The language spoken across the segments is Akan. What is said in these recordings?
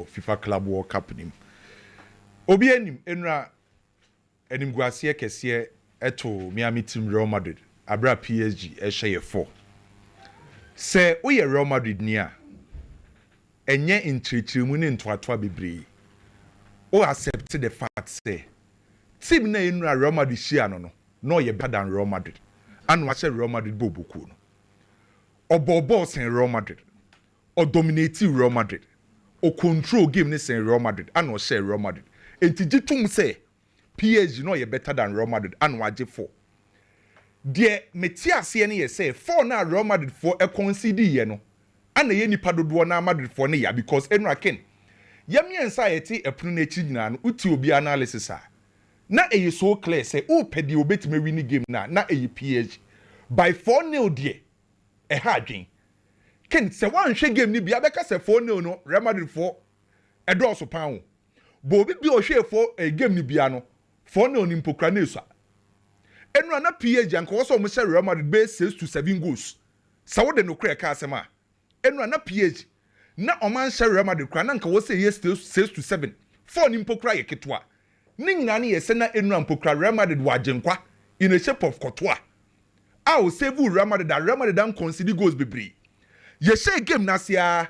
FIFA Club World Cup nim. Obi enim enra enim guase kese eto Miami team Real Madrid abra PSG ehye 4. Se wo ye Real Madrid ni a enye nchirichirimu ne ntoatoa bebre. O accept the fact say team na enra Real Madrid share no ye better than Real Madrid. And what Real Madrid bobuku no. Obo sen Real Madrid. Or dominate Real Madrid. Or control game ni sen Real Madrid and or share Real Madrid. Enti jitum say PSG no ye better than Real Madrid and waje 4. Die metia ase ne ye say 4 na Real Madrid for e concede ye no. Ana ye nipa dodo na Madrid for ne ya because enra ken. Yemi anxiety epunu na echi nyina no uti obi analysis a. Na eye so clear say o pedi obetime win game na eye PSG by 4-0 die. E ha adwen. Ken se wan hwe game ni bia beka se 4-0 no Real Madrid for e do so pan wo. Bo bi o hwe for game ni bia no 4-0 ni mpokra na esu. Enu na PSG anka wo so mo share Real Madrid be 6-7 goals. Sa wo de no kra ka asem a. Enu na PSG na o man share Real Madrid kra na anka wo say 6-7. 4 ni mpokra ye ketwa. Ni nyina na ye se na enu mpokra Real Madrid wa genkwa in a shape of kotoa. I will save Real Madrid that Real Madrid don't concede goals bebre. Ye say game na sia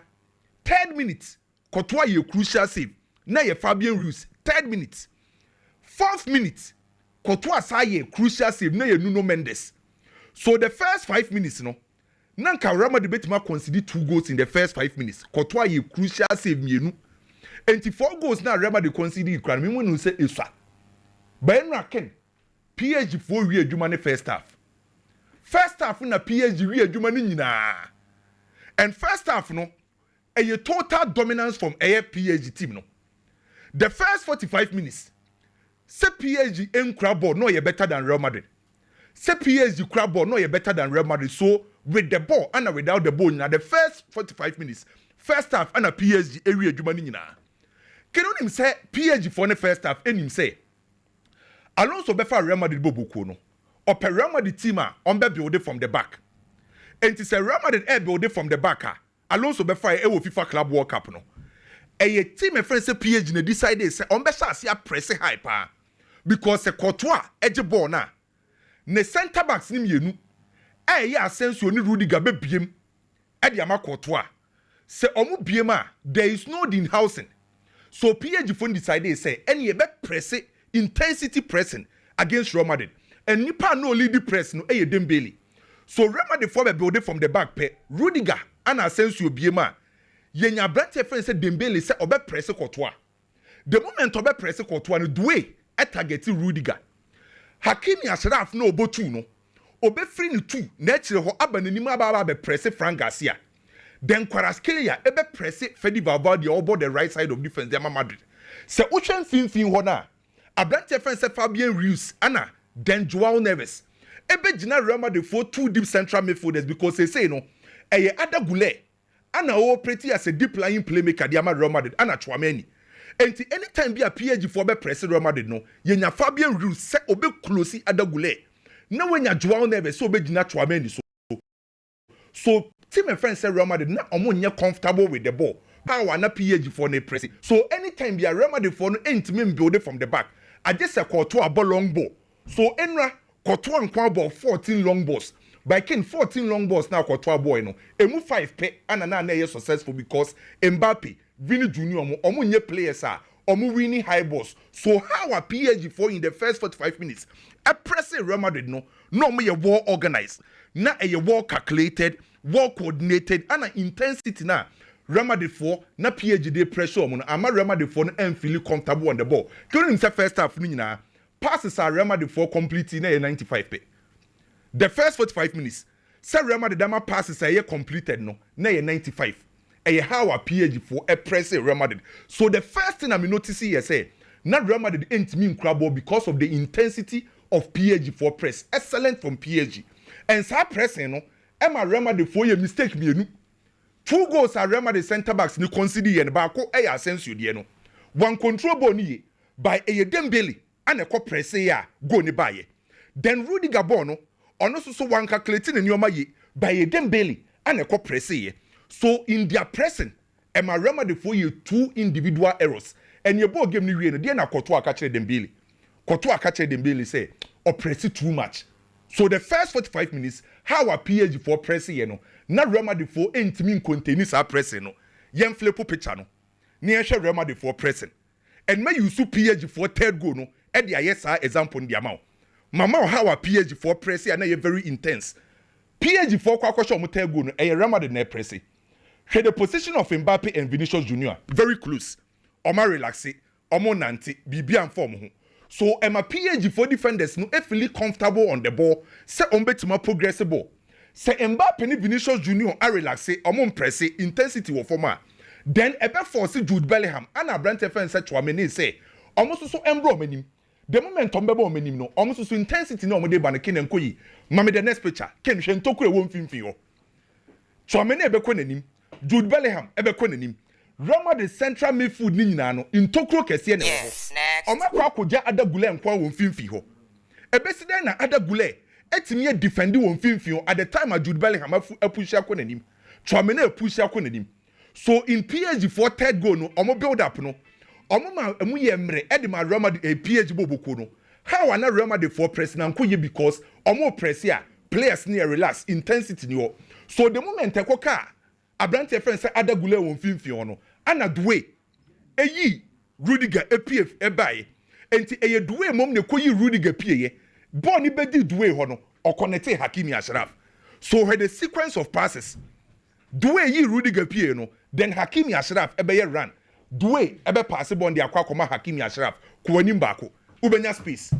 3rd minute kotoa ye crucial save. Na ye Fabian Ruiz 3rd minute. 4th minute kotoa sa ye crucial save na ye Nuno Mendes. So the first 5 minutes no nanka Real Madrid betima concede 2 goals in the first 5 minutes. Kotoa ye crucial save mienu. Enti 4 goals na Real Madrid concede kran me wonu say eswa. Ba enra ken PSG for wi adwuma ne first half. First half na PSG wi adwuma ni nyina. And first half no a total dominance from a PSG team no. The first 45 minutes say PSG enkra ball no ye better than Real Madrid. Say PSG crab ball no ye better than Real Madrid. So with the ball and without the ball na the first 45 minutes first half and a PSG wi adwuma ni nyina. Can him say PSG for the first half enim say Alonso befa Real Madrid bobuku no. Or Real Madrid team on be build from the back. And it's a Real Madrid build from the back. Alonso be fire FIFA Club World Cup no. A team friend say PSG ne decide say on be say press high pa. Because the Courtois edge ball na. Ne center backs ni mienu. Ya Enzo ni Rodrygo be biem. E di ama Courtois. Say omu biem a there is no in housing. So PSG phone decide say any be press intensity pressing against Real Madrid. And nipa no lead the press no Dembele. So Real Madrid for build from the back pe Rodrygo and Asensio biema. Yenya brante friend say Dembele say obe press Courtois. The moment obe press Courtois no duwe e target Rodrygo. Hakimi Ashraf no obotu no. Obe free ni 2 na chire ho abananimu aba be press Frank Garcia. Then Kvaratskhelia ebe press Fede Valverde over the right side of defense Real Madrid. Se uchan fin ho na. Abrante friend say Fabian Ruiz ana then Joao Neves. Ebe jina Real Madrid for 2 deep central midfielders because they say no. Eye Ada Goulet. Ana operate as a deep lying playmaker di ama Real Madrid. Ana Chouameni. Enti anytime be a PSG for be press Real Madrid no. Yenya Fabian Ruiz se obe close Ada Goulet. Na wenya Joao Neves so obe jina Chouameni so team and friends say Real Madrid na omo nye comfortable with the ball. Power na PSG for ne press. So anytime be a Real Madrid for no entime build it from the back. I just a Courtois ball long ball. So enra Courtois nkwa ball 14 long balls. By kin 14 long balls now Courtois boy no. Emu 5 pe and na ye successful because Mbappe, Vini Junior omo nye players are omo winning high balls. So how a PSG for in the first 45 minutes? A press Real Madrid no me ye well organized. Na ye well calculated, well coordinated and an intensity na Real Madrid for na PSG dey pressure omo ama Real Madrid for no feel comfortable on the ball. During himself first half ni nyina passes are Real Madrid for completing na 95 pe. The first 45 minutes, say Real Madrid dama passes are completed no na 95. How a PSG for a press Real Madrid. So the first thing I notice here say na Real Madrid ain't mean crabble because of the intensity of PSG for press. Excellent from PSG. And sa pressing no, Emma Real Madrid for your mistake mienu. 2 goals are Real Madrid center backs ni consider yen baako Asensio die no. One control ball ni by Dembele and a press ya go ni baye. Then Rodrygo ball no ono so one calculating ni nyoma ye by Dembele and a press ye. So in their pressing and my Real Madrid for you 2 individual errors and your ball game ni wie no dey na Courtois catch Dembele say oppress too much. So the first 45 minutes how a PSG for press no na Real Madrid for entimi contain sa press no yen flip picture no na ehwe Real Madrid for pressing and may you su PSG for third goal no e dey ayesa example ndi amount mama how a PSG for press na very intense PSG for kwakosho mo third goal no e Real Madrid na press hwe the position of Mbappe and Vinicius Junior very close omo relax omo nante bibia form ho. So Emma PSG for defenders no feel comfortable on the ball. Say betima progressible. Say Mbappe and Vinicius Junior are relaxed. Press intensity of former. Then ebe force Jude Bellingham and a Brent defense Chouameni say almost so embro menim. The moment Tombebo menim no almost so intensity no mo de banakin and koyi. Mame the next picture. Ken Shentoku e won finfio. Chouameni ebe kwenenim. Jude Bellingham ebe kwenenim. Roma the central midfield ni nyina no intokro kese na ho omekwa akoja adagule nkwa won finfi ho ebeside na adagule etimi defend won finfi ho at the time Jude Bellingham apush akonanim Chouameni apush akonanim. So in PSG for third goal no omo build up no omo ma emu ye mre e de ma Roma the PSG boboko no how ana Roma the for press na nkoye because omo press here players near relax intensity ni ho. So the moment ekoka Abrante friend say adagule won finfi no ana duwe eyi Rodrygo EPF ebaye enti eye duwe mom ne koyi Rodrygo pieye ball ni bedi duwe ho no okonete Hakimi Ashraf. So had the sequence of passes duwe yi Rodrygo pieye no then Hakimi Ashraf ebeye run duwe ebe pass ball ndi akwa koma Hakimi Ashraf ko anim baako ubenya space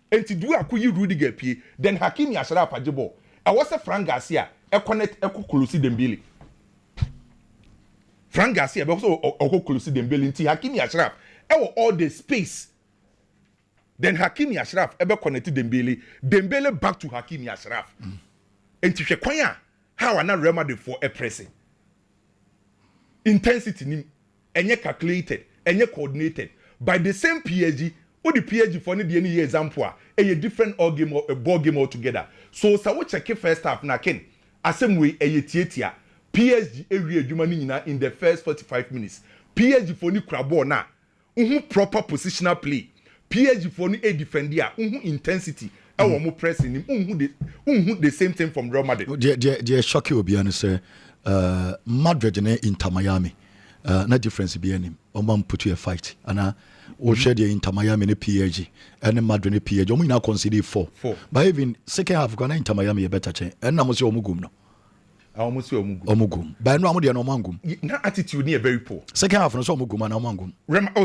enti duwe akoyi Rodrygo pieye then Hakimi Ashraf agebo e was a Frank Garcia e connect e ko close Dembele Frank Garcia be also close Dembele nti Hakimi Ashraf all the space then Hakimi Ashraf ebe connect Dembele back to Hakimi Ashraf enti hwe kwan a how na Real Madrid for a pressing intensity ni enye calculated enye coordinated by the same PSG o the PSG for ni any example a different all game or a ball game altogether. So we check first half na ken asem we tietia PSG area adwuma ni nyina in the first 45 minutes. PSG for ni krabo na proper positional play. PSG for ni defend dia intensity e wo mo pressing ni the same thing from Real Madrid. The shock you be an say Madrid and Inter Miami na difference be any o put you a fight and o share the Inter Miami and PSG and Madrid and PSG o mo na consider 4 but even second half gonna Inter Miami a better chance and na mo say o mo gum no almost omugum but no amudi na omangum na attitude ni very poor second half no so omugum na omangum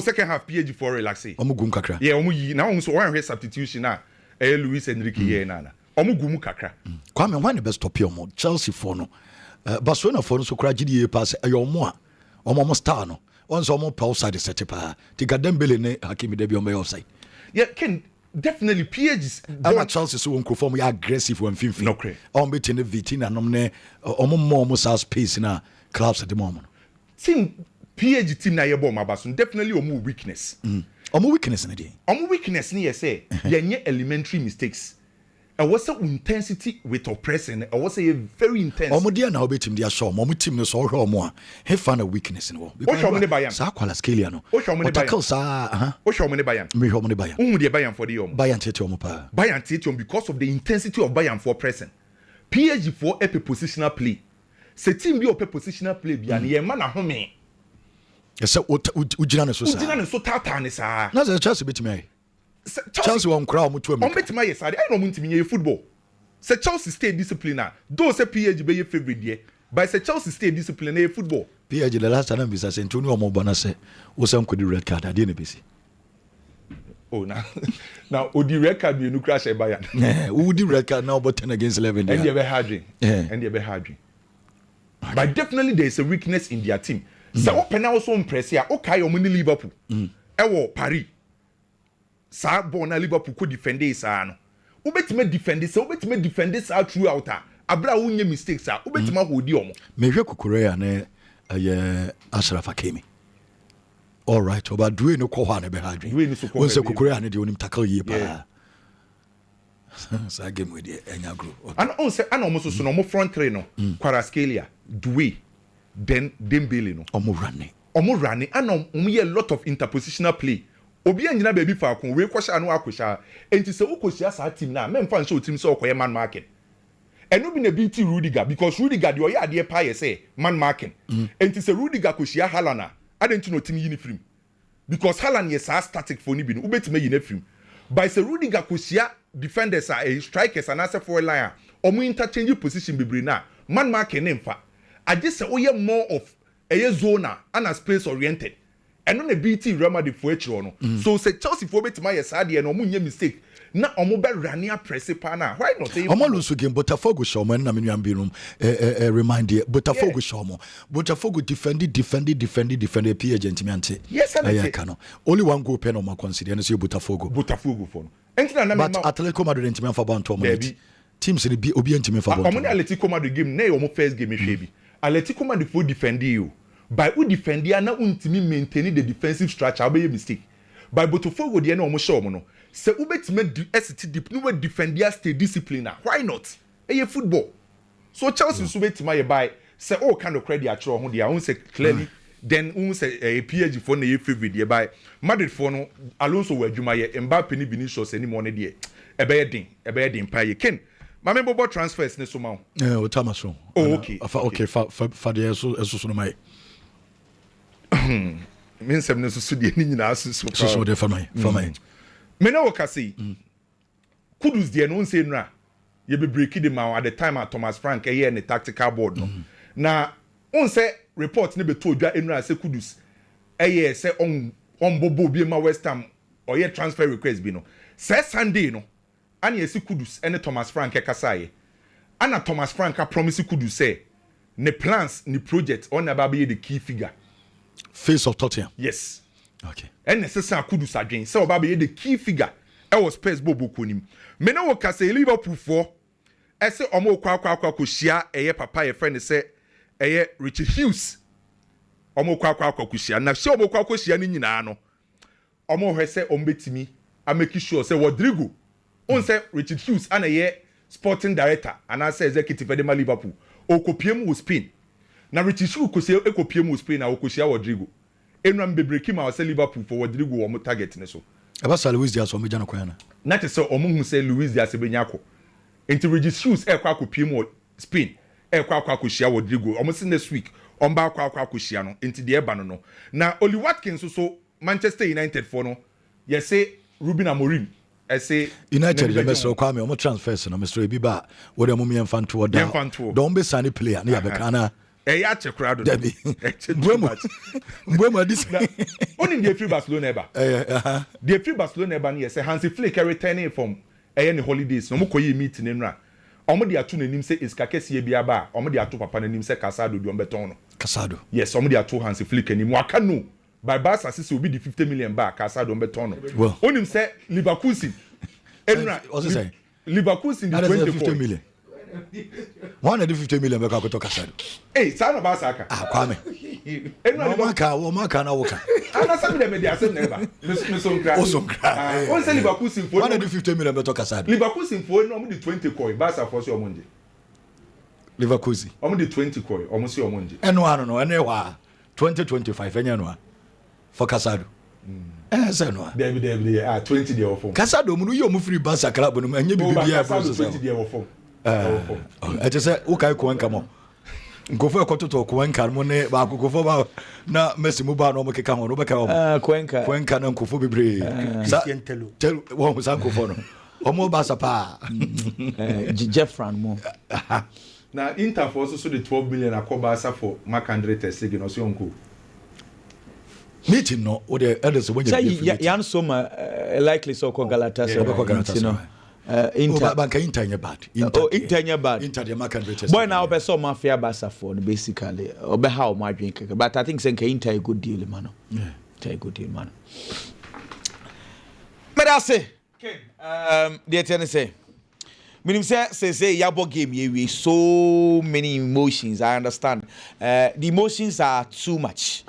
second half PSG for relaxing omugum kakra yeah omuyi na so one substitution na Luis Enrique here na omugum kakra kwame when the best stop your mo Chelsea for no Barcelona for no so kra gidi pass ayo mo a omo star no once omo pa outside set pa tika Dembele ne Hakimi de bi omo offside yeah ken definitely PG's ama Chelsea so won perform ya aggressive when finfi no cre on between the Vitina nom ne omo more space na clubs at the moment team PG team na ye ball mabaso definitely omo weakness omo weakness na dey omo weakness ni ye say ye elementary mistakes and what's the intensity with oppressing and what's a very intense omo dia na obetim dia show omo team no so hwe omo a he fa na weakness no because o show me bayan sa kwala scale no o show me bayan sa o show me bayan me show me bayan umu de bayan for the omo bayan tete omo pa bayan tete omo because of the intensity of bayan for pressing PSG for a positional play se team bi o positional play bia na ye ma na home yes ujina ne so sa ujina ne so tata ne sa na se Chelsea betime Chelsea won crowd mutu am. Betima yes I no muntimi ye football. Say Chelsea stay disciplined. Though say PSG be your favorite there, but say Chelsea stay disciplined in football. PSG the last time bisa say Antonio Omobana say wo say ko di red card ade na besi. Oh now odi red card be no crash e Bayern. Who di red card now but 10 against 11 there. And they be harding. But definitely there is a weakness in their team. So open also impress here. Okay, o mini Liverpool. Ewo Paris. Sa bona Liverpool could defend this no ubetime defend this out throughout abra wonye mistakes ubetime hold you omo mehwe kokorea na Ashraf Hakimi all right oba duwe no ko ha na be hadwen wonse kokorea na de onim tackle yi pa sa game with the enya group and on say and almost so no front three no Kvaratskhelia duwe then Dembele no omo running and a lot of interpositional play obi anyina baby fa kon we kwasha no akosha enti se ukosia sa team na men fan show team so okoye man marking eno bi na BT Rodrygo because Rodrygo de oya ade pa ye say man marking enti se Rodrygo kosia Halana adenti no team uniform because Haaland is a static for ni bi no ubetime yi na film by se Rodrygo kosia defenders are strikers and as a forward line omo interchange position bebre na man marking nemfa age se oye more of a zona and a space oriented and on a BT Rama de Fuetro no so say Chelsea for betima yes ade no omo nye mistake na omo be rania press pa na why not say omo lose game Botafogo show man na me nwan bi remind you Botafogo show mo Botafogo defend PA agent me ante yes I can only one goal pen on my consider and say Botafogo for no entina na but Atletico Madrid ntime fa ba nto mo teams ni bi obi ntime fa ba omo na Atletico Madrid game na omo first game hwe bi Atletico Madrid for defend you by who defend ya na untimi maintain the defensive structure be mistake by Botafogo de na omo show mo no se ubetime ST deep no we defend ya stay discipline why not football so Chelsea so betima ye buy say all kind of credit atro ho de ya say clearly then say PSG for na ye favorite ye buy Madrid for no Alonso wa adwuma ye Mbappe ni Vinicius ani mo ne de e be din pa ye ken mame bobo transfers ne so ma o tamaso okay fa de eso no mai men sem ne so de ni nyina so de fa mai me na wokase Kudus de no nse nura ye be break the man at the time at Thomas Frank here in the tactical board no na onse report ne be to odwa enura se Kudus se on bobo bi ma West Ham or ye transfer request bi no se Sunday no ani esi Kudus ene Thomas Frank kasaye ana Thomas Frank a promise Kudus say ne plans ni project on na ba be the key figure face of Tottenham yes okay and necessary Kudus adwen say oba be the key figure e was Spurs bobo konim me na wo kase Liverpool for ese omo kwa kohia papa ye friend say Richard Hughes omo kwa kohia na se omo kwa kohia ni nyina no omo hwe say ombetimi a make sure say Rodrygo on say Richard Hughes ana sporting director and as executive for the Liverpool o kopiem wo Spain na Richard Hughes ko say ekopiem wo Spain na o kohia Rodrygo enwam bebreki ma say Liverpool for Rodrygo wo mo target ne so Abasa Luis Diaz o meja no kwana na te say omo hu say Luis Diaz benya ko enti Richard Hughes kwa kopiem wo Spain kwa kohia Rodrygo omo say next week omba kwa kohia no enti de eba no na Oli Watkins so Manchester United for no say Ruben Amorim say United the best so kwame omo transfers no Mr. Ebiba wo dem mo Mfanto da don be sane player na ya be kana ya chekrado debi mbwema dis only the free Barcelona eba the free Barcelona eba no say Hansi Flick returning from the holidays no mo koyi meeting nra omo de ato nanim say iska kese bia ba omo de ato papa nanim say Casado do beton no Casado yes omo de ato Hansi Flick anim waka no by Barca say will be the 50 million back Casado beton no well onim say Leverkusen enra what say Leverkusen the 50 million 150 million back to Casado sana ba saka kwame enra wo maka na woka ana sabi dem dey say never me so nkra on say Leverkusen for 150 million back to Casado Leverkusen for no the 20 coin Barca for say omonje Leverkusen the 20 coin omo say omonje eno no ene wa 2025 enya no for Casado say no David 20 dey ofo Casado mu no yo mu free Barca club no enye bibia for 20 dey ofo I say o kai ko enka mo nkofo ekototo ko enka mo ne ba kokofo ba na Messi mu ba no mo keka ho no be ka ho ko enka na nkofo bebre tell wo san nkofo no o mo ba sapa Jeffran mo na Inter for also the 12 million akoba sa for Marc Andre ter Stegen no so onko meeting no o the elders when you yan so likely so ko Galatasaray you know Inter banka Inter bad Inter bad Inter the Marc Andre ter boy now be so mafia Barca for basically obe how my drink but I think say Inter a good deal man Inter a good deal man but I say the ten say meaning say yabo game we so many emotions I understand the emotions are too much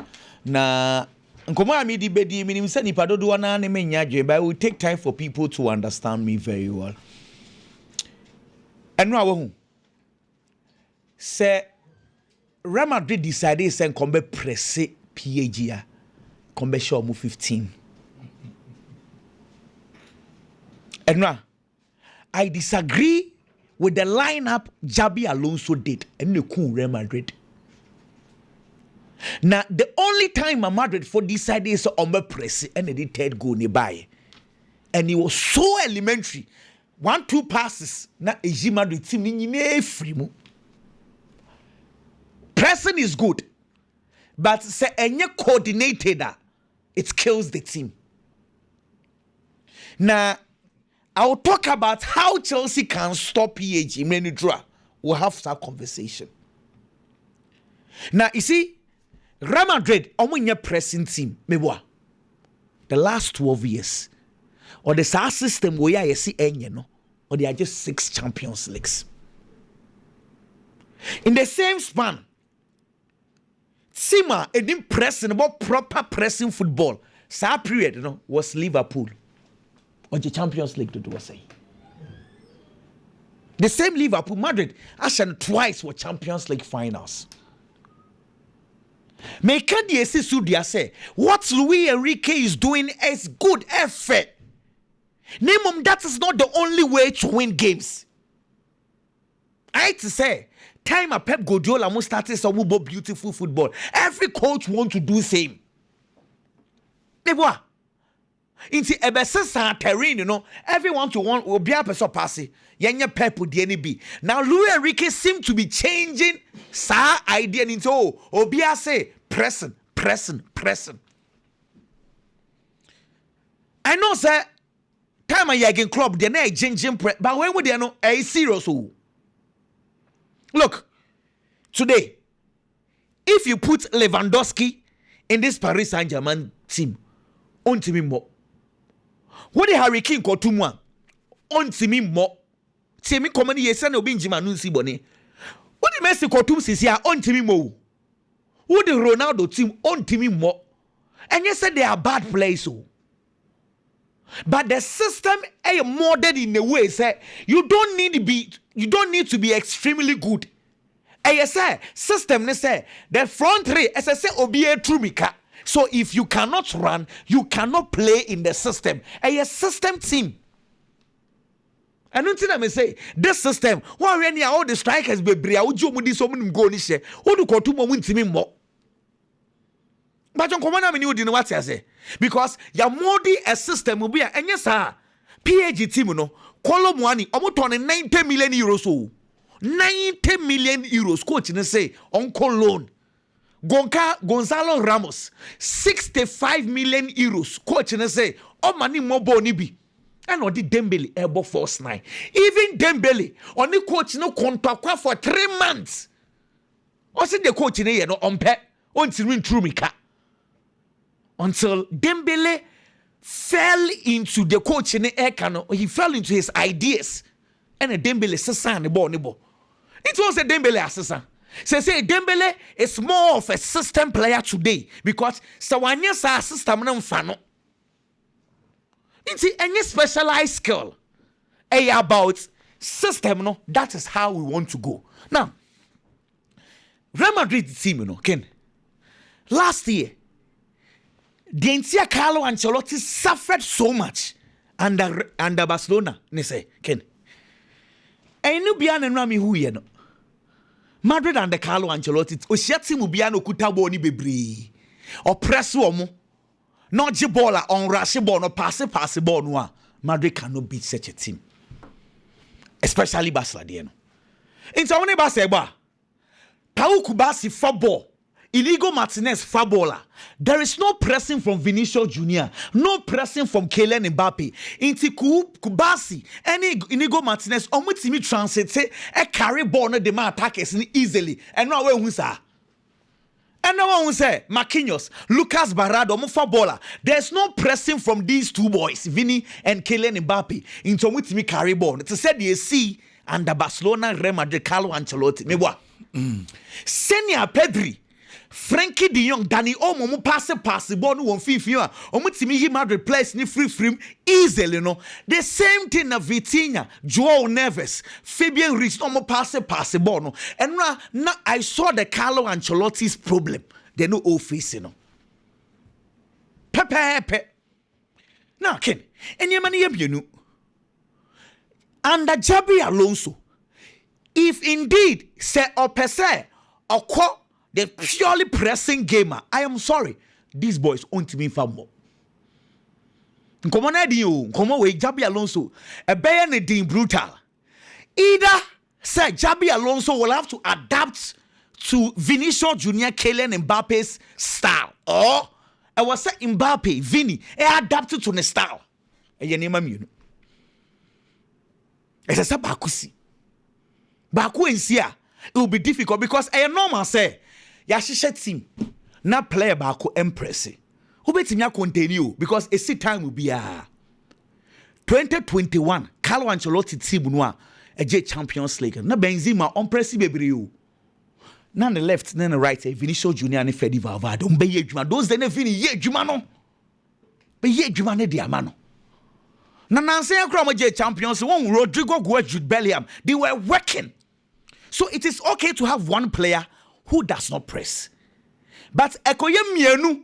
na nkomo ami di bedi meaning say nipa dodo na na menya dwe but it will take time for people to understand me very well eno awo hu say Real Madrid decided to come press PSG, come show 15. And now, I disagree with the lineup Jabi Alonso did and the cool Real Madrid. Now, the only time Madrid for decided to press and the third goal nearby. And it was so elementary. 1-2 passes. Na Eji Madrid team ni free mo. Pressing is good. But say any coordinated, it kills the team. Now, I'll talk about how Chelsea can stop PSG. We'll have that conversation. Now, you see, Real Madrid, a pressing team. The last 12 years. Or the SAR system where you see no, or they are just 6 Champions Leagues. In the same span, Sima didn't pressing about proper pressing football. SAR period, was Liverpool. On the Champions League to do say. The same Liverpool, Madrid, actually twice were Champions League finals. Make the say what Luis Enrique is doing is good effort. Name that is not the only way to win games. I hate to say, time a Pep Guardiola must start some more beautiful football. Every coach wants to do the same. Into a best terrain, everyone to want will be a person passing. Yenya Pep would be. Now Luis Enrique seems to be changing sa idea into Obia say pressing. I know, sir. Time a yagging club, they're not changing, but when would they know a serious? Look, today, if you put Lewandowski in this Paris Saint-Germain team, on to me more. What the Harry King got to one? On to me more. See me come yes and obin Jimanusi Bonnie. What the Messi Cotum is here on to me more. What the Ronaldo team on to me more. And you said they are bad players. But the system is molded in a way say you don't need to be extremely good. And you say system say the front three as I say obi a trumika. So if you cannot run, you cannot play in the system. A system team. I don't think I may say this system. Why when all the strikers be bria ujo mudi so many go ni she. Who do kotumo win team more? But on command I mean what I say. Because ya modi a system will be a and yes PAG team no column money almost on 90 million euros. 90 million euros coach say on loan. Gonzalo Ramos 65 million euros coach say oh money more boni be and on the Dembele elbow force 9 even Dembele on the coach no contract for 3 months or see the coach in here no on pet on win through mika until Dembele fell into the coach in the air cano he fell into his ideas and a Dembele sasa the ball it was a Dembele assassin. Say Dembele is more of a system player today because Sawanya sa system no fano. It's any specialized skill. About system no, that is how we want to go. Now, Real Madrid team Ken. Last year, the entire Carlo Ancelotti suffered so much under Barcelona. Ne say Ken. Enu biane nami hu no. Madrid and the Carlo Ancelotti Oshiati Mubiano Kutabo ni bebre. Or press womo. Not Jibola on rush ball or pass ball no. Madrid cannot beat such a team. Especially Barcelona. In Sawane Baseba. Pau Kubasi football. Inigo Martinez footballer. There is no pressing from Vinicius Junior, no pressing from Kylian Mbappe. Inti Kubasi, any Inigo Martinez, omutimi translate a carry ball no demand attackers easily. And now where we say? And now we say Marquinhos, Lucas Barrado, footballer. There's no pressing from these two boys, Vini and Kylian Mbappe, into omutimi carry ball. It's said you see under Barcelona, Real Madrid, Carlo Ancelotti. Me what? Senior Pedri. Frankie de Jong, Danny Omo pass ball no one fifi Timi Madrid plays ni free easily no. The same thing na Vitinha, Joao Neves, Fabian Ruiz no pass ball no. And now I saw the Carlo Ancelotti's problem. They no all facing no. Pepe. Now Ken, and your money you under Jabi Alonso, if indeed say or per se or call the purely pressing gamer, I am sorry, these boys won't be fumble. Come on, Eddie, come away, Jabi Alonso, a Bayern brutal. Either say Jabi Alonso will have to adapt to Vinicius Junior, Kylian Mbappe's style, or I was say Mbappe, Vini, adapted to the style. And your name you know. As I said, Bakusi. Baku in here, it will be difficult because I normal say, Yashisha team, not player Baku Empress. Who bet me continue because a seat time will be 2021. Carlo Ancelotti team noa a J Champions League. Na Benzema on pressy baby you. None the left, none the right. Vinicius Junior and Freddy Valverde. Don't be ye those then Vini ye Jumano. Be ye Jumane diamano. Nancy J Champions, one Rodrygo go Jude Bellingham. They were working. So it is okay to have one player who does not press. But Ekoye Mienu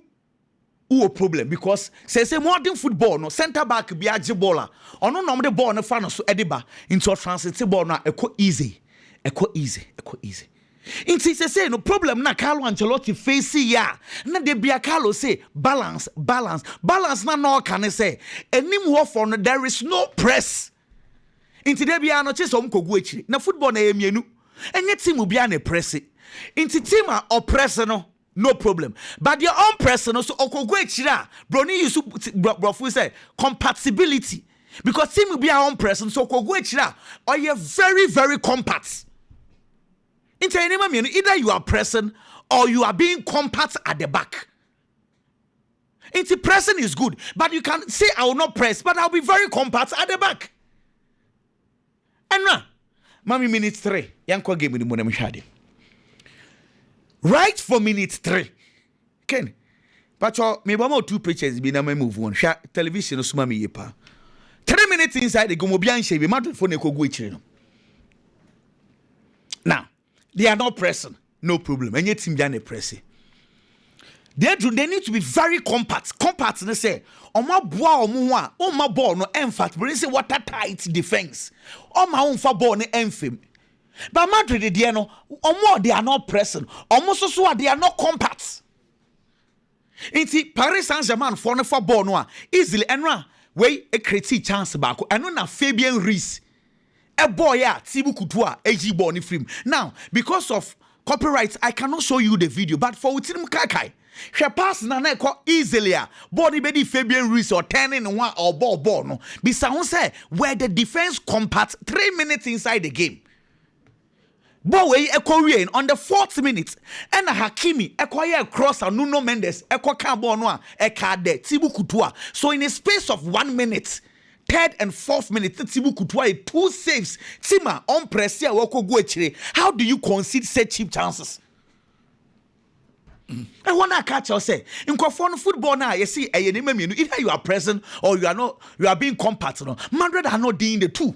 who a problem because say modern football no center back be a baller. Or no the ball no fan so ediba into a transit ball na easy. Inti say no problem na Carlo Ancelotti face ya na de bia Carlo say balance na no can say enim ho for no there is no press inti de bia no chisom kogu akiri na football na emienu enye team bia na press inti team a oppress no problem but your own press no so okogu akiri a broni use brofu say compatibility because team bia on press so okogu akiri a or you very very compact. Either you are pressing or you are being compact at the back. Pressing is good, but you can say I will not press, but I'll be very compact at the back. And now, Mami minute 3. Yanko game with the Monami. Right for minute 3. Ken, but me bamo 2 pictures be na me move on. Television no suma me yepa. 3 minutes inside the Gomobian shebe Madrid phone ko go ichire no. Now, they are not pressing, no problem. And yet, team they are pressing. They need to be very compact. Compact, they say, on my boa, on my ball, no emphasis. But they say, what a tight defense. On my own for ball, no emphasis. But Madrid, they are no, on more, they are not pressing. Almost so, they are not compact. Inti Paris Saint-Germain for no for ball, no easily, and way a creative chance back. And on a Fabian Ruiz. A boy, Tibu Kutua, AG Bonnie film. Now, because of copyright, I cannot show you the video, but for Utim Kakai, she pass Nana easily. Body Betty Fabian Ruiz or 10 in one or ball no. Bisa say where the defense compact 3 minutes inside the game. Boy, a Korean on the 4th minute, and a Hakimi, a quiet cross and Nuno Mendes, a Kwakabonwa, a card there, Tibu Kutua. So in a space of 1 minute, 3rd and 4th minute, Tibu Kutua 2 saves. Tima on press here, woko go echire. How do you concede such cheap chances? I wanna catch you say in football now. You see, either you are present or you are not. You are being compact. No, Madrid are not doing the two.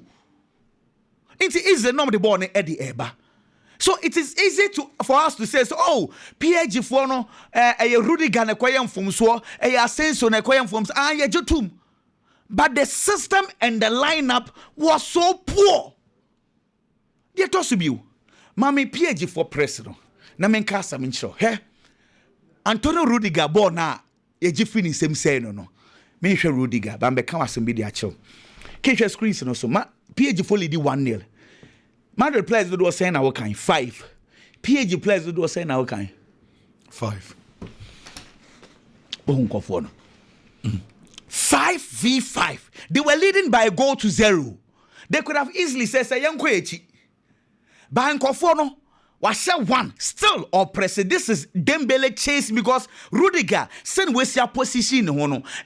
It is the norm the ball in Eddie Eba. So it is easy for us to say, so, oh, PG for no, Rodrygo ne kwayam from so, Enzo ne kwayam from jotum. But the system and the lineup was so poor. They told you, Mami PG for president. Na men kasa min show. He Antonio Rodrygo ball na fini same say no. Me hwe Rodrygo ba mbeka wasem bi dia chew. Ke screens no so ma PG for lead 1-0. Madrid players do say na what kind 5. PG players do say na what kind 5. Ohun kofo no. 5v5. They were leading by a goal to 0. They could have easily said, Yanko Echi. But Nkofono was 1. Still oppressed. This is Dembele chase because Rodrygo send where's your position.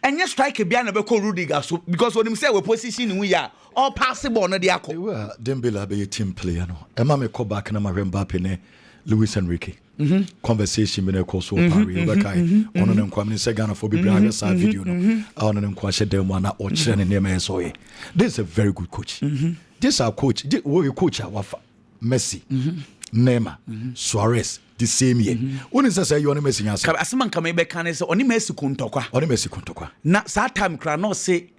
And you strike a piano because Rodrygo. So because when him say we position we are all possible on the Ako. Dembele be a team player. No. Emma me call back na Mbappe ne Luis Enrique. conversation me ko so pari obekai ono ne nkwa me se Ghana for be bra sa video no ono ne nkwa hye dem na o kire ne nema eso ye. This is a very good coach. This our coach, we coach our Messi, Neymar, Suarez the same year. Oni say you oni Messi nyasa. Asman kama be kan say oni Messi kontokwa. Oni Messi kontokwa. Na sa time kra no say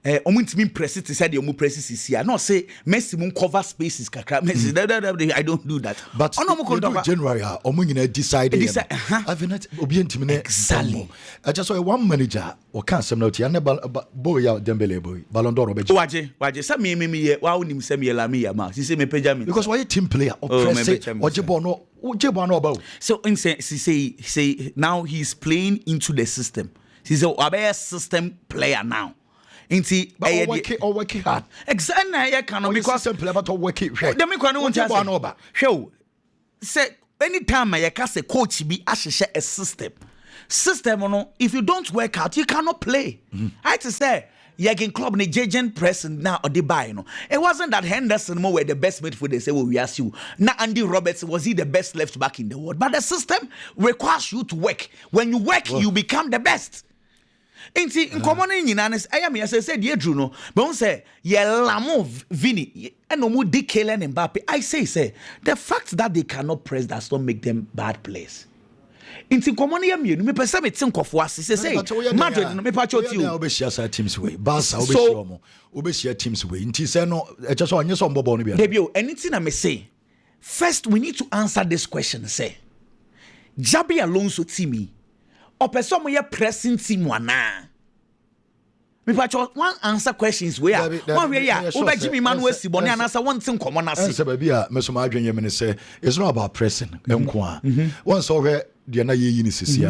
omuntimi press it say the omu press is no say Messi mun cover spaces kakra. Messi I don't do that. But January omu nyina decide I've not obi ntimi ne exactly. I just saw one manager or can some not ya boy ya Dembele boy Ballon d'Or obeji. Waje say me wa unim say me la me ya ma. Say me page me. Because why a team player or press it or Jebo no about. So say now he's playing into the system. He's a system player now. Inti work hard. Exactly, I cannot because simple but work it. Let me show. Say anytime I can say coach be a system. System no, if you don't work out, you cannot play. I to say Yagen club ni Jagen press now or the buy no. It wasn't that Henderson were the best midfielder. They say we ask you. Now Andy Roberts was he the best left back in the world. But the system requires you to work. When you work, you become the best. Inti nkomone nyina ne aya me say die dru no but won say ye lamo Vini and omu di Kylian Mbappe. I say the fact that they cannot press does not make them bad players. Inti nkomone ya mienu me pese me tinkofo ase say Madrid no me pa choti o be share teams way Barca o be share mo o be share teams way inti say no e che so onye so mbobo no bia debio anything na me say first we need to answer this question say Jabi Alonso team or person we pressing team wana. Me pacho one answer questions where one way ya over Jimmy Manuel Siboni and answer one thing common as say baby a me so ma adwen me say it's not about pressing enko a once so where the na ye ni sisi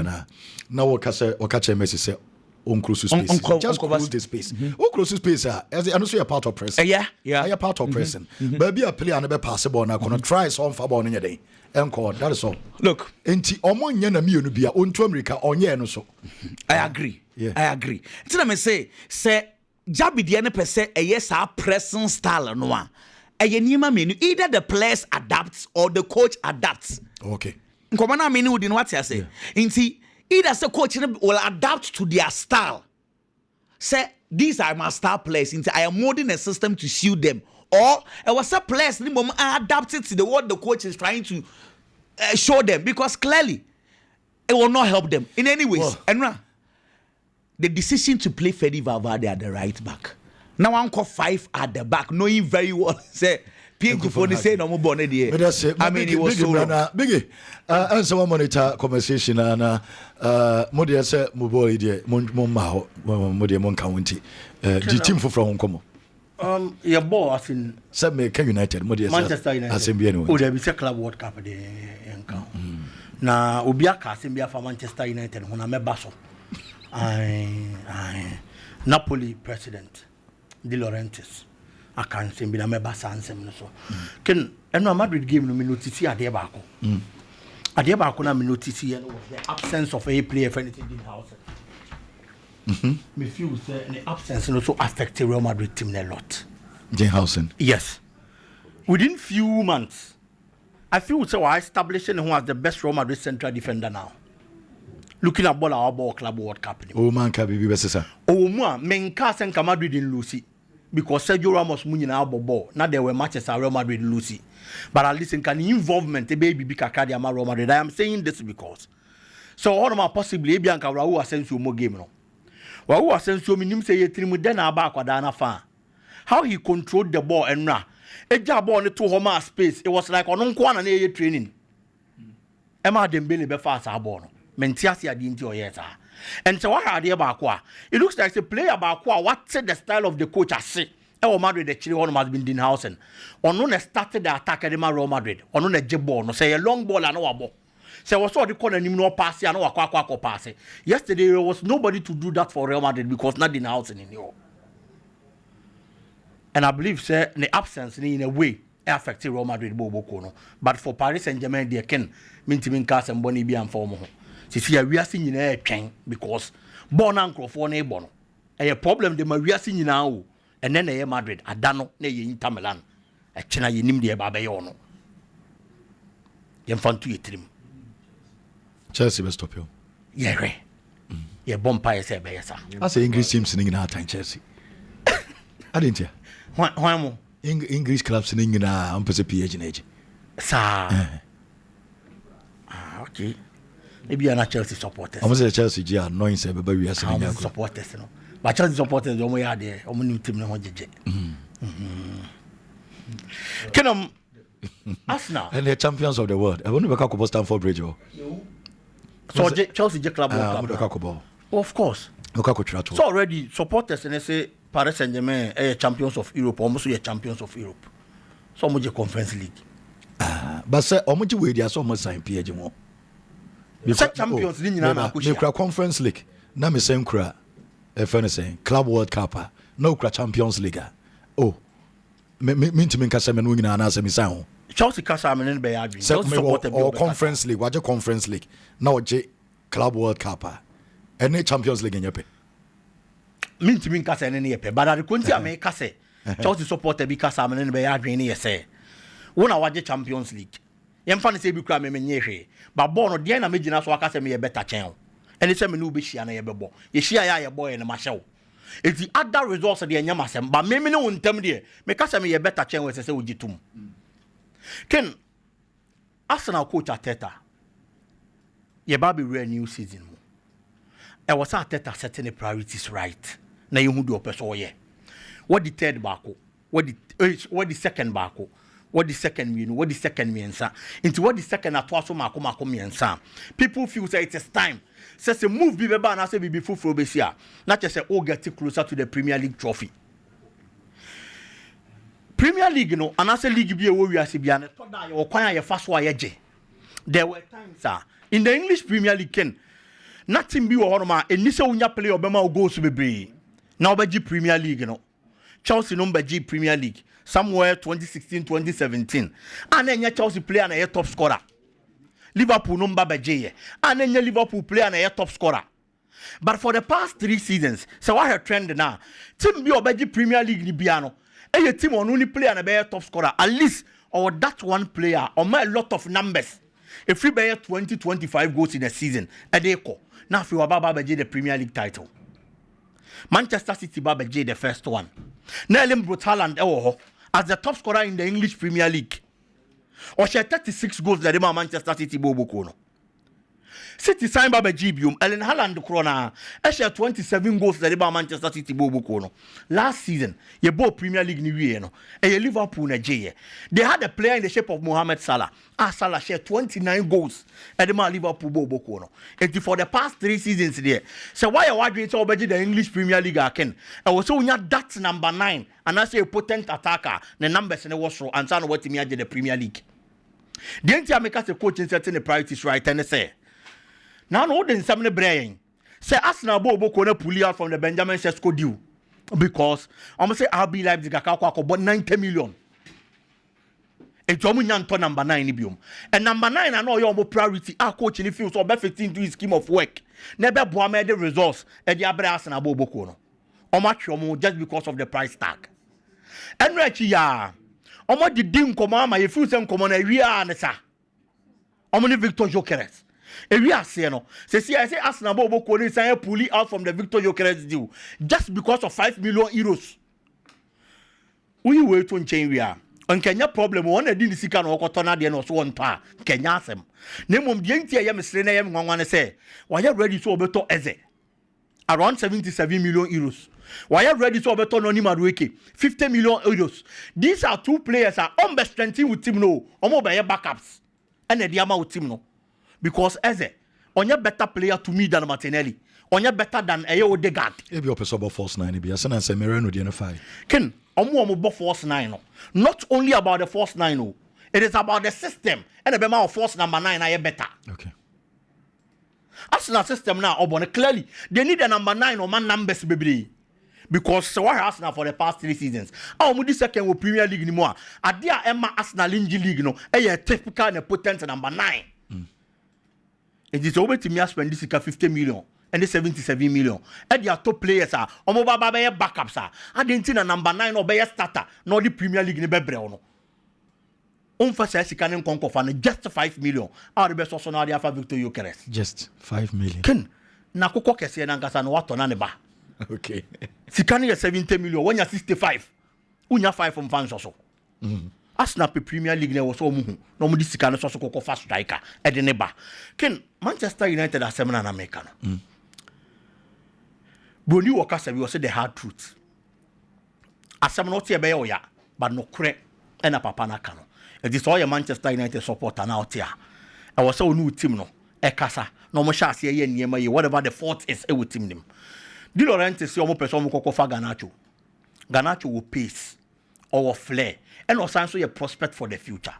na wo ka che Messi say on close space just close the space o close space as I know so you part of pressing yeah you part of pressing baby a player na be pass ball na kono try so on fa ball no dey enko that is all. Look enti omonye na mienu bia onto America onye no so I agree. Tina me say Jabi de ne pese yes our pressing style no a nima menu either the players adapts or the coach adapts. Okay. Nkoma na menu wudi no what you say. Inti either the coach will adapt to their style. Say these are my star players. Inti I am molding a system to suit them. Or it was a players ni mom adapted to the what the coach is trying to show them because clearly it will not help them in any ways. And the decision to play Fede Valverde at the right back. Now I'm call 5 at the back, knowing very well. Say, Pinkufoni say no more bonnet here. I mean, it was so biggie. Answer one monitor conversation and Modia say Muboli de Monmao, Modia Moncounty. The team for from Hong your ball as in United, Manchester United. As in Biennial. Oh, there be a club World Cup de encounter. Na Ubiaka Simbia for Manchester United when I'm a basso. Napoli president De Laurentiis I can't say be na basa ansem no so ken eno Madrid game no me notice ade baako na me notice here was the absence of a player for anything in house me feel say the absence no so affect Real Madrid team a lot. Jenhausen. Yes, within few months I feel so I establishing who was the best Real Madrid central defender now. Looking at our ball club World Cup. Oh man, Kabi Bessa. Oh man, Menka and Madrid in Lucy. Because Sergio Ramos Munin our ball. Now there were matches at Real Madrid in Lucy. But at least in can involvement a baby big Academy Real Madrid. I am saying this because so all of my possibly Bianca Raul Asensio more game no. Raul Asensio minim say yetrim den aba kwadana fa. How he controlled the ball and na. A job on the 2 home space. It was like on kwana na training. Emma Dembele be fast abon. Mentiasi adinti oyesa. And so what idea about it looks like a player about what said the style of the coach as say. Real Madrid the Chile one has been Dinhausen. On no started the attack at Real Madrid. On no jib ball, no say a long ball and no ball. So was all the corner no pass and no aqua pass. Yesterday there was nobody to do that for Real Madrid because not Dinhausen in here. And I believe say the absence in a way affected Real Madrid Bobo Kono. But for Paris Saint-Germain they can mintimin cast and Bonnie be and form. We are seeing in a chain because born uncle for neighbor. A problem the we are seeing now, and then a Madrid, a Dano, in Tamilan, a China Yinim de Babayono. Infantry trim. Chelsea will stop you. Yeah, yeah, Bompire said, I say English teams singing out in Chelsea. I didn't hear. Why more? English clubs singing in a PH in age. Sir. Okay. Maybe you're not Chelsea supporters. I'm going to say Chelsea, yeah, knowing say, but we are saying supporters. But Chelsea supporters, the only idea, only team, no one. Can Arsenal and they're champions of the world. I want to back up Stamford Bridge. So Chelsea club of course. So already supporters and they say Paris Saint-Germain are champions of Europe, almost are champions of Europe. So much Conference League. But say how much way they are so much sign PSG more. Champions League na Conference League. Na me say nkra saying Club World Cup. No Champions League. Oh. Me to me kasa me no nyina na say me say Chelsea kasa me no be adwin. Chelsea support or Conference League, waje Conference League. Na waje Club World Cup. Any Champions League nyepe. Me to me kasa ne yepe. But the konti am kasa Chelsea support be kasa me no be adwin ne yese. Wona waje Champions League. Yemfa ne say bi kra me nye hwe. Ba ball no de na me gina so akasa me ye better chen. Ene say me no be hia na ye bebo. Ye hia ya ye boy ne ma hye. It's the other results the nyama sem but me no wontem de me kasa me ye better chen we say ogitum. Ken Arsenal coach Arteta ye ba be real new season mo. E was Arteta setting the priorities right. Na ye hu do person ye. What the third bako? What the second bako? What the second mean? What the second means? Into what the second atwaso mako means? People feel say it is time. Says a move be beba na say be full for besia. Not just say oh get closer to the Premier League trophy. Premier League no, and I say league be a wo wiase bia na to da ye kwan ye fa so ayeje. There were times in the English Premier League ken nothing be wo hono ma enise unya play obema goals bebre. Na obaji Premier League no. Chelsea no beji Premier League somewhere 2016 2017 and then Chelsea player na top scorer. Liverpool number beji and then Liverpool player na top scorer. But for the past 3 seasons, so what her trend now? Team be obaji Premier League ni biano. A team on only player na be top scorer at least or that one player or my lot of numbers. If we be 20-25 goals in a season, a day ko. Now if you are beji the Premier League title. Manchester City beji the first one. Now Erling Haaland as the top scorer in the English Premier League. Or she had 36 goals that Manchester City bobo kono. City signed by Gibium, Erling Haaland Krona, she had 27 goals that Manchester City bobo kono. Last season, ye both Premier League ni wieno, and ye Liverpool na J. They had a player in the shape of Mohamed Salah. Salah shared 29 goals at the Liverpool bobo kono. And for the past 3 seasons there. So why are you so about the English Premier League again? And also we have that number 9, and I say a potent attacker, the numbers in the was and son what me the Premier League. The entire make us a coach in setting the priorities right and say. Now no den some brain. Say Arsenal bobo kona pull out from the Benjamin Sesko deal. Because I'm say RB Leipzig akakwa but 90 million. E jomu nyanto number 9 biom. And number 9 I know your priority our coach in the field so be 15 to his scheme of work. Never boa me the results e the abra Arsenal bobo kono. Omo just because of the price tag. And right ya. Omo di dim komo ma ye feel sem komo na wi anesa. Omo ni Victor Jokeres. We are saying no. Say I say Arsenal bobo kono say pull out from the Victor Jokeres deal just because of 5 million euros. We wait to change we are. On Kenya problem one e di sika no okotona de no so won pa Kenya asem. Na mom de ntia ye mesre na ye nwanwane say, "Why you ready so obeto Eze?" Around 77 million euros. Why are ready to obeto no ni Maresca 50 million euros. These are 2 players are strengthening with team no. Omo be backups. And the ama with team no. Because Eze onye better player to me than Martinelli. Onye better than Odegaard. Ebi opeso about force 9 bi. Asa na say Mereno dey no fight. Ken omo force 9 no. Not only about the force 9 no. It is about the system. And the bema of force number 9 are better. Okay. Arsenal system now obone clearly they need a number 9 or man numbers baby. Because so what Arsenal for the past 3 seasons. Our the second with Premier League anymore. Adia Emma Arsenal in League no. A typical and potent number 9. It is over to me spend this 50 million and the 77 million. And their top players are omo baba be backups are. I didn't see a number 9 or be starter. No the Premier League ne be bre no. say sika ne nkonkofa no just 5 million out the best also na dey afa Victor Gyökeres just 5 million ken na kokko kese na ngasa no wato na ne ba okay sika ne 70 million wonya 65 unya 5 from fans so Arsenal Premier League na wo so mu hu no mu di sika no so kokko fa striker e de ne ba ken Manchester United asemna na make no Brony Wakasa we say the hard truth asem no tie be ya but no kre e na papa na ka no it is all your Manchester United supporter na otia I was so new team no e kasa no mo sha ase ye niema ye whatever the fault is e with team nim Di Laurentiis say omo person mo kokko fa Garnacho will pace or flair and also a prospect for the future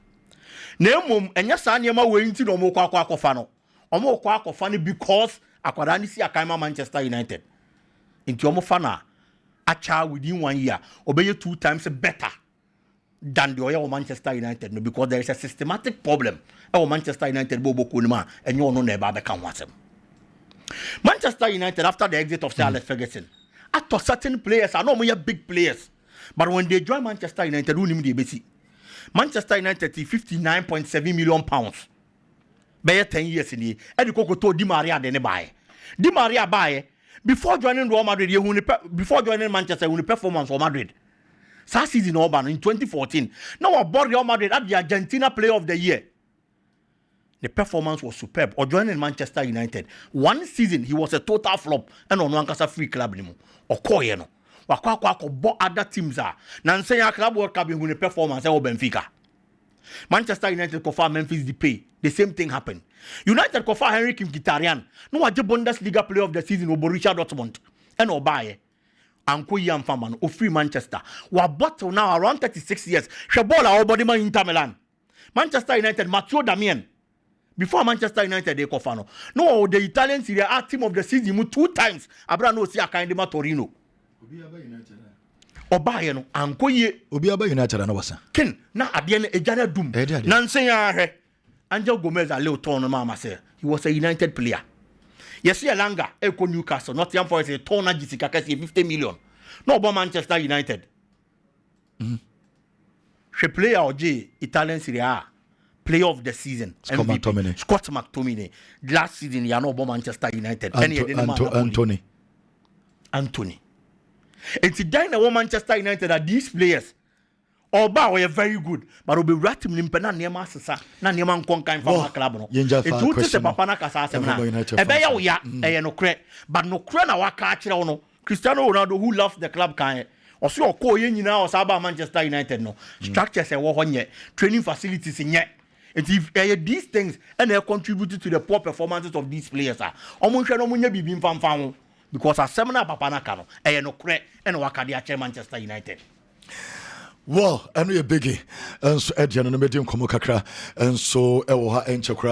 na emom enya sa niema we nti no mo kwa akwafa no omo kwa akwafa no because akwada ni si akan Manchester United into omo fa na acha within 1 year obey 2 times better than the oil Manchester United no because there is a systematic problem our Manchester United bobo kunima and you know never become wasem Manchester United after the exit of Sir Alex Ferguson after certain players are no more big players but when they join Manchester United who nim dey besi Manchester United 59.7 million pounds by 10 years in the e de kokoto Di Maria de ne buy Di Maria buy before joining Real Madrid before joining Manchester when performance for Madrid Sa season over in 2014. Now about Real Madrid at the Argentina Player of the Year. The performance was superb. Or joining Manchester United. One season he was a total flop and on one casa free club anymore. Or Koyeno. Wakwa other teams are. Nansenya Club World Cup in the performance or Benfica. Manchester United cofer Memphis Depay. The same thing happened. United cofer Henry Mkhitaryan. No was the Bundesliga Player of the Season or Borussia Dortmund. And Obaye. Anko Yam Faman of free Manchester. Wa bottle now around 36 years. Shabola or Bodyman Inter Milan. Manchester United, Matteo Damien. Before Manchester United, they cofer no. The Italian Serie A team of the season 2 times. Abra no see a kind of Torino. Obaye no Anko Ye. Obiaba United na wasa. Ken na adie na ejana dum. Nansen ya he. Angel Gomez a little turn mama say. He was a United player. Yes, Elanga, Eko Newcastle, Nottingham Forest, a ton of Jessica 50 million. No, about Manchester United. She player or J, Italian Serie A, player of the season. Scott McTominay. Last season, you know about Manchester United. Anthony. And today, now Manchester United are these players. Oba were very good, but obi ratim nimpena niema sesa na niema nkonkan fa club no. It would say papa na kasa asem na. Ebe ya oya eye no kre, but no kre na waka akire wo no. Cristiano Ronaldo who loves the club kan oso okọ ye nyina osaba Manchester United no. Structures e wo ho nye, training facilities nye. If these things and they contribute to the poor performances of these players are. Omo hwe no mo nya bibi mfamfa ho because asem na papa na ka no eye no kre e no waka de akire Manchester United. Well, I know you're biggie, and so Edian and the medium Komokakra, and so Ewa and Chakra.